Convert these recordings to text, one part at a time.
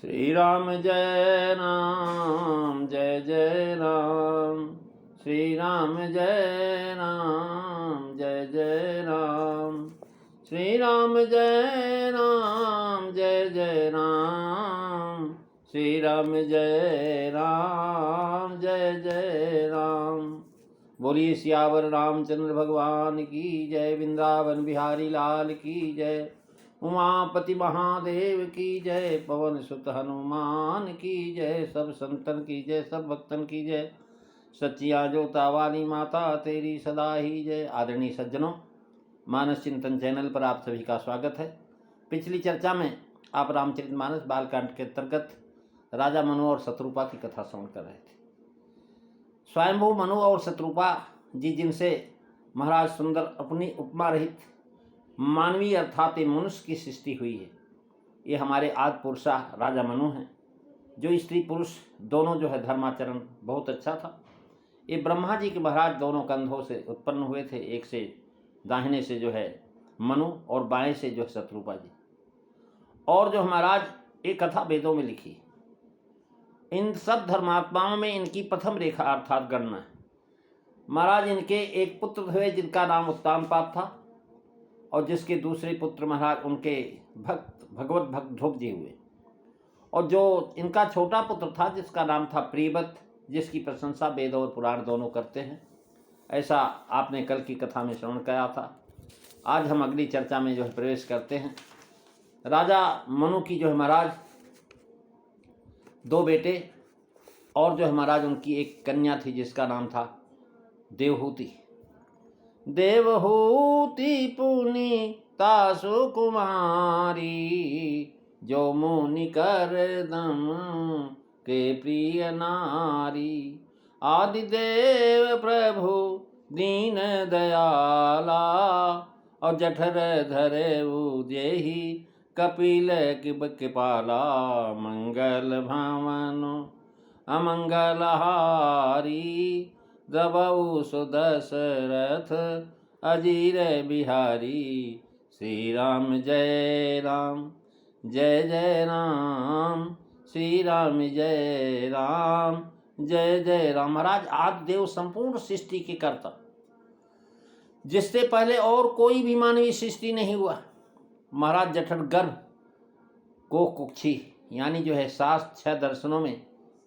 श्री राम जय राम जय जय राम। श्री राम जय राम जय जय राम। श्री राम जय राम जय जय राम। श्री राम जय राम जय जय राम। बोलिए सियावर रामचंद्र भगवान की जय। वृंदावन बिहारी लाल की जय। उमापति महादेव की जय। पवन सुत हनुमान की जय। सब संतन की जय, सब भक्तन की जय। सच्चिया जोता वाली माता तेरी सदा ही जय। आदरणीय सज्जनों, मानस चिंतन चैनल पर आप सभी का स्वागत है। पिछली चर्चा में आप रामचरितमानस बालकांड के अंतर्गत राजा मनु और शत्रुपा की कथा श्रवण कर रहे थे। स्वयंभू मनु और शत्रुपा जी, जिनसे महाराज सुंदर अपनी उपमा रहित मानवीय अर्थात मनुष्य की सृष्टि हुई है, ये हमारे आदि पुरुषा राजा मनु हैं, जो स्त्री पुरुष दोनों जो है धर्माचरण बहुत अच्छा था। ये ब्रह्मा जी के महाराज दोनों कंधों से उत्पन्न हुए थे, एक से दाहिने से जो है मनु और बाएं से जो है शत्रुपा जी। और जो महाराज एक कथा वेदों में लिखी, इन सब धर्मात्माओं में इनकी प्रथम रेखा अर्थात गणना है। महाराज इनके एक पुत्र हुए जिनका नाम उत्तानपाद था, और जिसके दूसरे पुत्र महाराज उनके भगवत भक्त ध्रुव जी हुए। और जो इनका छोटा पुत्र था जिसका नाम था प्रियव्रत, जिसकी प्रशंसा वेद और पुराण दोनों करते हैं। ऐसा आपने कल की कथा में श्रवण किया था। आज हम अगली चर्चा में जो है प्रवेश करते हैं। राजा मनु की जो है महाराज दो बेटे और जो है महाराज उनकी एक कन्या थी जिसका नाम था देवहूति। देवहूति पुनीता सुकुमारी, जो मुनि कर दम के प्रिय नारी। आदिदेव प्रभु दीन दयाला, और जठर धरे उदेहि कपिल कृपाला। मंगल भावनो अमंगल हारी, दबऊ सुदशरथ अजीर बिहारी। श्री राम जय राम जय जय राम। श्री राम जय राम जय जय राम। महाराज आदिदेव संपूर्ण सृष्टि के कर्ता, जिससे पहले और कोई भी मानवीय सृष्टि नहीं हुआ। महाराज जठर गर्भ को कुक्षी यानी जो है शास्त्र 6 दर्शनों में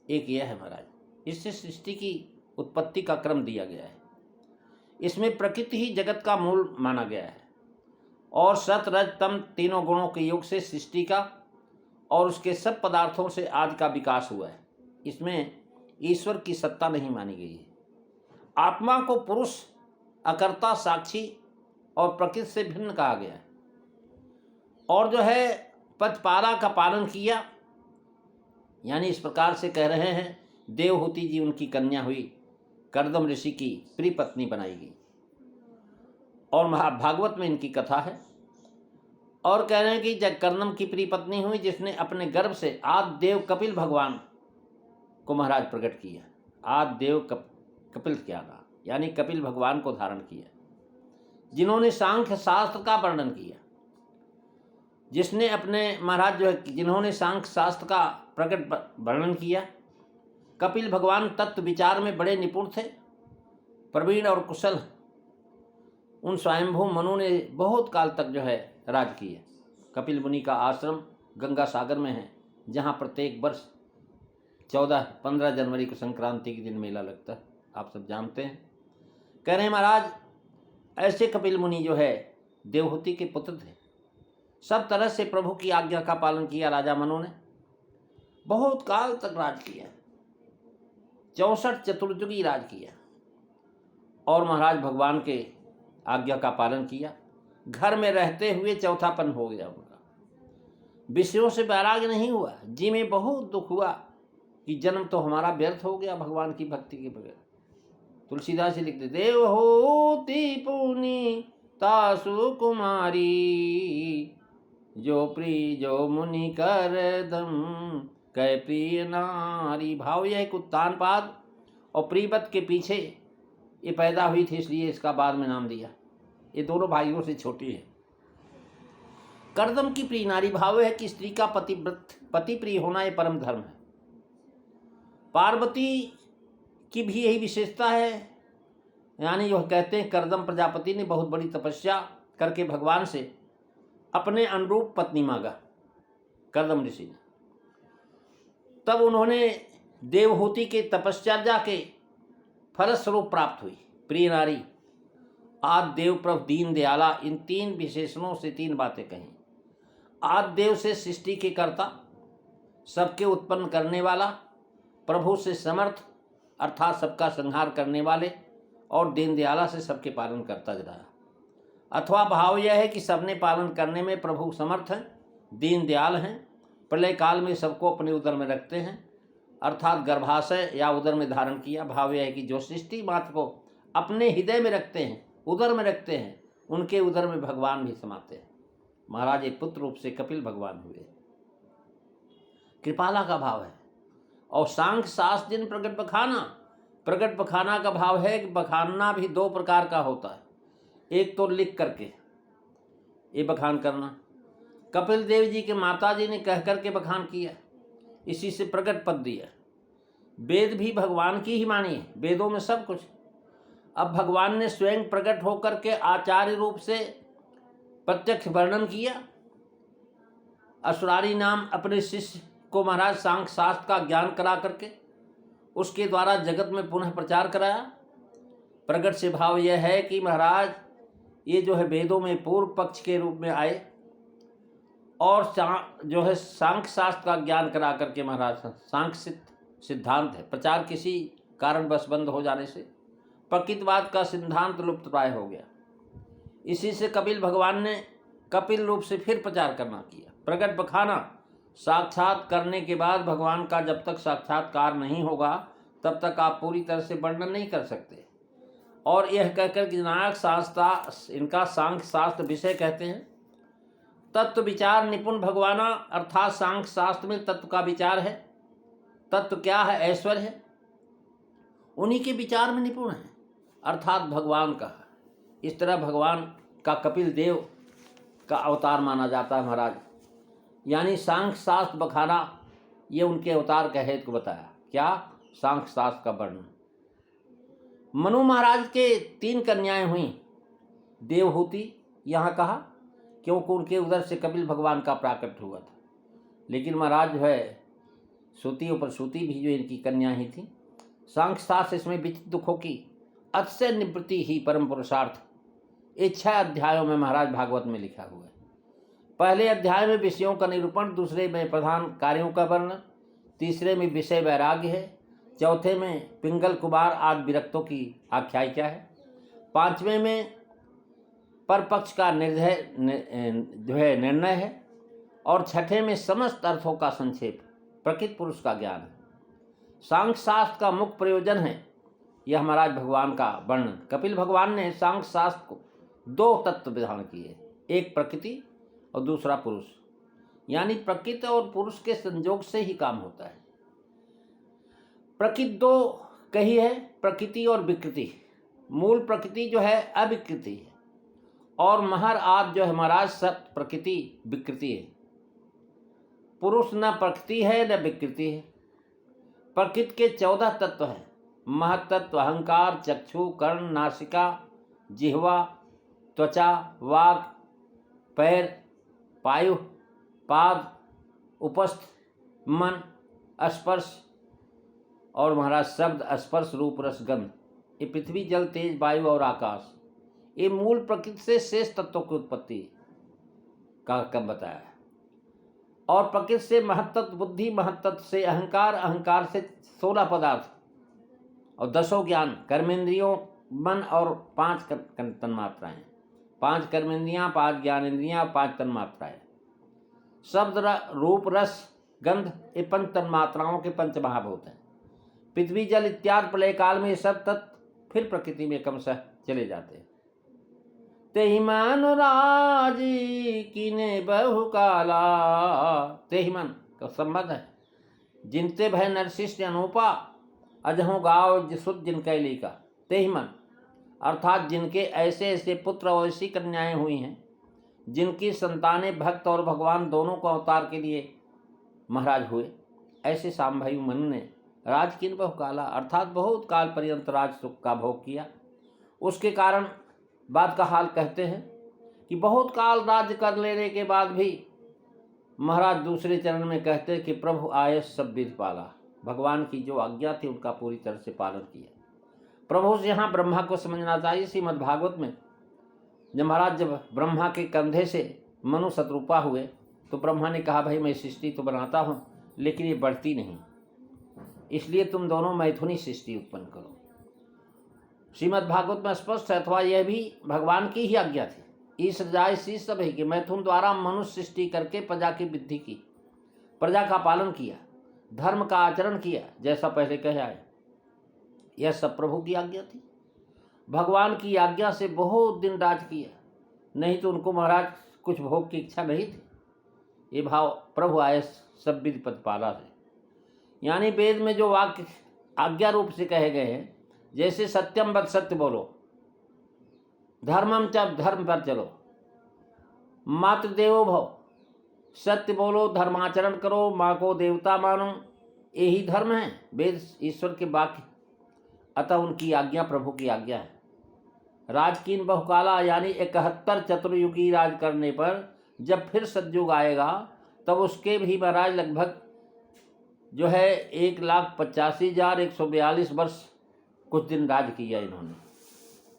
एक यह है महाराज। इससे सृष्टि की उत्पत्ति का क्रम दिया गया है। इसमें प्रकृति ही जगत का मूल माना गया है, और सत रज तम तीनों गुणों के योग से सृष्टि का और उसके सब पदार्थों से आदि का विकास हुआ है। इसमें ईश्वर की सत्ता नहीं मानी गई है। आत्मा को पुरुष, अकर्ता, साक्षी और प्रकृति से भिन्न कहा गया है। और जो है पचपारा का पालन किया, यानी इस प्रकार से कह रहे हैं देवहूति जी उनकी कन्या हुई, कर्दम ऋषि की प्रिय पत्नी बनाई गई। और महाभागवत में इनकी कथा है। और कह रहे हैं कि जब कर्दम की प्रिय पत्नी हुई, जिसने अपने गर्भ से आदि देव कपिल भगवान को महाराज प्रकट किया। आदि देव कपिल क्या था, यानी कपिल भगवान को धारण किया, जिन्होंने सांख्य शास्त्र का वर्णन किया। जिसने अपने महाराज जो है जिन्होंने सांख्य शास्त्र का प्रकट वर्णन किया। कपिल भगवान तत्व विचार में बड़े निपुण थे, प्रवीण और कुशल। उन स्वयंभू मनु ने बहुत काल तक जो है राज किया। कपिल मुनि का आश्रम गंगा सागर में है, जहाँ प्रत्येक वर्ष 14-15 जनवरी को संक्रांति के दिन मेला लगता है, आप सब जानते हैं। कह रहे हैं महाराज ऐसे कपिल मुनि जो है देवहूति के पुत्र थे। सब तरह से प्रभु की आज्ञा का पालन किया राजा मनु ने। बहुत काल तक राज किया, 64 चतुर्युगी राज किया। और महाराज भगवान के आज्ञा का पालन किया। घर में रहते हुए चौथापन हो गया उनका। विषयों से वैराग्य नहीं हुआ। जी में बहुत दुख हुआ कि जन्म तो हमारा व्यर्थ हो गया भगवान की भक्ति के बगैर। तुलसीदास जी लिखते, देवहूति पुनीता सुकुमारी, जो प्रिय जो मुनि कर दम कै प्रिय नारी। भाव यह है उत्तानपाद और प्रियव्रत के पीछे ये पैदा हुई थी, इसलिए इसका बाद में नाम दिया। ये दोनों भाइयों से छोटी है। कर्दम की प्रिय नारी भाव है कि स्त्री का पति प्रिय होना यह परम धर्म है। पार्वती की भी यही विशेषता है। यानी जो कहते हैं कर्दम प्रजापति ने बहुत बड़ी तपस्या करके भगवान से अपने अनुरूप पत्नी मांगा, कर्दम ऋषि ने। तब उन्होंने देवहूति के तपस्या के फलस्वरूप प्राप्त हुई प्रिय नारी। आदि देव प्रभु दीन दयाला, इन तीन विशेषणों से तीन बातें कहीं। आदि देव से सृष्टि के कर्ता, सबके उत्पन्न करने वाला, प्रभु से समर्थ अर्थात सबका संहार करने वाले, और दीन दयाला से सबके पालन करता रहा। अथवा भाव यह है कि सबने पालन करने में प्रभु समर्थ हैं, दीन दयाल हैं, प्रलय काल में सबको अपने उदर में रखते हैं अर्थात गर्भाशय या उदर में धारण किया। भाव यह है कि जो सृष्टि मात्र को अपने हृदय में रखते हैं, उदर में रखते हैं, उनके उदर में भगवान भी समाते हैं। महाराज एक पुत्र रूप से कपिल भगवान हुए। कृपाला का भाव है। और सांख्य शास्त्र जिन प्रगट बखाना, प्रगट बखाना का भाव है कि बखानना भी दो प्रकार का होता है। एक तो लिख करके ये बखान करना, कपिल देव जी के माता जी ने कह करके बखान किया, इसी से प्रगट पद दिया। वेद भी भगवान की ही मानी है, वेदों में सब कुछ। अब भगवान ने स्वयं प्रकट होकर के आचार्य रूप से प्रत्यक्ष वर्णन किया। असुरारी नाम अपने शिष्य को महाराज सांख्य शास्त्र का ज्ञान करा करके उसके द्वारा जगत में पुनः प्रचार कराया। प्रगट से भाव यह है कि महाराज ये जो है वेदों में पूर्व पक्ष के रूप में आए और जो है सांख्य शास्त्र का ज्ञान करा करके महाराज सांख्य सिद्धांत है। प्रचार किसी कारणवश बंद हो जाने से प्रकृतवाद का सिद्धांत लुप्त प्राय हो गया। इसी से कपिल भगवान ने कपिल रूप से फिर प्रचार करना किया। प्रगट बखाना साक्षात करने के बाद भगवान का जब तक साक्षात्कार नहीं होगा तब तक आप पूरी तरह से वर्णन नहीं कर सकते। और यह कहकर कि नायक शास्त्र, इनका सांख्य शास्त्र विषय कहते हैं। तत्व विचार निपुण भगवाना अर्थात सांख्य शास्त्र में तत्व का विचार है। तत्व क्या है? ऐश्वर्य है, उन्हीं के विचार में निपुण है अर्थात भगवान का। इस तरह भगवान का कपिल देव का अवतार माना जाता है महाराज। यानी सांख्य शास्त्र बखाना ये उनके अवतार का हेतु बताया। क्या? सांख्य शास्त्र का वर्णन। मनु महाराज के 3 कन्याएं हुई। देवहूति यहाँ कहा क्योंकि उनके उधर से कपिल भगवान का प्राकट हुआ था। लेकिन महाराज जो है श्रुति ऊपर श्रुति भी जो इनकी कन्या ही थी। सांख्य शास्त्र इसमें विचित्र दुखों की अतिशय निवृत्ति ही परम पुरुषार्थ, ये 6 अध्यायों में महाराज भागवत में लिखा हुआ है। पहले अध्याय में विषयों का निरूपण, दूसरे में प्रधान कार्यों का वर्णन, तीसरे में विषय वैराग्य है, चौथे में पिंगल कुमार आदि विरक्तों की आख्यायिका है, 5वें में परपक्ष का निर्णय है और 6ठे में समस्त अर्थों का संक्षेप, प्रकृत पुरुष का ज्ञान है। सांख्य शास्त्र का मुख्य प्रयोजन है यह महाराज भगवान का वर्णन। कपिल भगवान ने सांख्य शास्त्र को 2 तत्व विधान किए, एक प्रकृति और दूसरा पुरुष। यानी प्रकृति और पुरुष के संयोग से ही काम होता है। प्रकृति 2 कही है, प्रकृति और विकृति। मूल प्रकृति जो है अविकृति है और महर आदि जो है महाराज सत्य प्रकृति विकृति है। पुरुष न प्रकृति है न विकृति है। प्रकृति के 14 तत्व हैं, महतत्व, अहंकार, चक्षु, कर्ण, नासिका, जिह्वा, त्वचा, वाक, पैर, पायु, पाद, उपस्थ, मन, स्पर्श और महाराज शब्द, स्पर्श, रूप, रस, गंध। ये पृथ्वी, जल, तेज, वायु और आकाश, ये मूल प्रकृति से शेष तत्वों की उत्पत्ति का कम बताया है। और प्रकृति से महत्त्व बुद्धि, महत्त्व से अहंकार, अहंकार से 16 पदार्थ और 10 ज्ञान, कर्मेंद्रियों, मन और 5 तन्मात्राएं। 5 कर्मेंद्रियां, 5 ज्ञानेंद्रियां, 5 तन्मात्राएं। शब्द, रूप, रस, गंध, ये 5 तन्मात्राओं के 5 महाभूत हैं। पृथ्वी, जल इत्यादि प्रलय काल में ये सब तत्व फिर प्रकृति में क्रमशः चले जाते हैं। तेहि मन राजी कीने बहु काला, तेहि मन का संबंध है जिनते भय नरशिष्ट अनूपा, अजहु गाव सुत जिन कैली का। तेहि मन अर्थात जिनके ऐसे ऐसे पुत्र और ऐसी कन्याएं हुई हैं जिनकी संतानें भक्त और भगवान दोनों को अवतार के लिए महाराज हुए, ऐसे सांभयु मनु ने राजकिन बहुकाला अर्थात बहुत काल पर्यंत राज सुख का भोग किया। उसके कारण बाद का हाल कहते हैं कि बहुत काल राज्य कर लेने के बाद भी महाराज दूसरे चरण में कहते कि प्रभु आयस सब विधि पाला। भगवान की जो आज्ञा थी उनका पूरी तरह से पालन किया। प्रभु से यहाँ ब्रह्मा को समझना चाहिए। श्रीमद् भागवत में जब ब्रह्मा के कंधे से मनु शत्रुपा हुए तो ब्रह्मा ने कहा, भाई मैं सृष्टि तो बनाता हूँ लेकिन ये बढ़ती नहीं, इसलिए तुम दोनों मैथुनी सृष्टि उत्पन्न करो। श्रीमद् भागवत में स्पष्ट है, अथवा यह भी भगवान की ही आज्ञा थी। ईश जाय शीश सब है कि मैथुन द्वारा मनुष्य सृष्टि करके प्रजा की वृद्धि की, प्रजा का पालन किया, धर्म का आचरण किया, जैसा पहले कह आए। यह सब प्रभु की आज्ञा थी। भगवान की आज्ञा से बहुत दिन राज किया, नहीं तो उनको महाराज कुछ भोग की इच्छा नहीं थी। ये भाव प्रभु आए सब विधि प्रतिपाला से, यानी वेद में जो वाक्य आज्ञा रूप से कहे गए हैं, जैसे सत्यम वद सत्य बोलो, धर्मम च धर्म पर चलो, मातृ देवो भव, सत्य बोलो, धर्माचरण करो, माँ को देवता मानो, यही धर्म है वेद ईश्वर के वाक्य। अतः उनकी आज्ञा प्रभु की आज्ञा है। राजकीन बहुकाला यानी 71 चतुर्युगी राज करने पर जब फिर सतयुग आएगा तब उसके भी महाराज लगभग जो है 1,85,142 वर्ष कुछ दिन राज किया इन्होंने,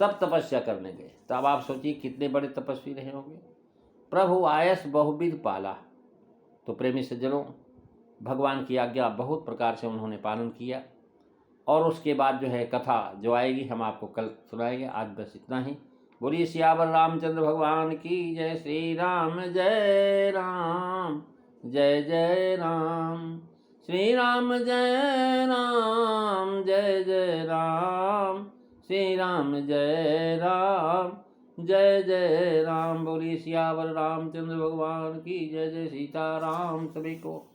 तब तपस्या करने गए। तब आप सोचिए कितने बड़े तपस्वी रहे होंगे। प्रभु आयस बहुविध पाला। तो प्रेमी सज्जनों, भगवान की आज्ञा बहुत प्रकार से उन्होंने पालन किया। और उसके बाद जो है कथा जो आएगी हम आपको कल सुनाएंगे। आज बस इतना ही। बोलिए सियावर रामचंद्र भगवान की जय। श्री राम जय राम, जय जय राम, श्री राम जय राम, जय जय राम, श्री राम जय राम, जय जय राम। बोलिए सियावर रामचंद्र भगवान की जय। जय सीताराम। सभी को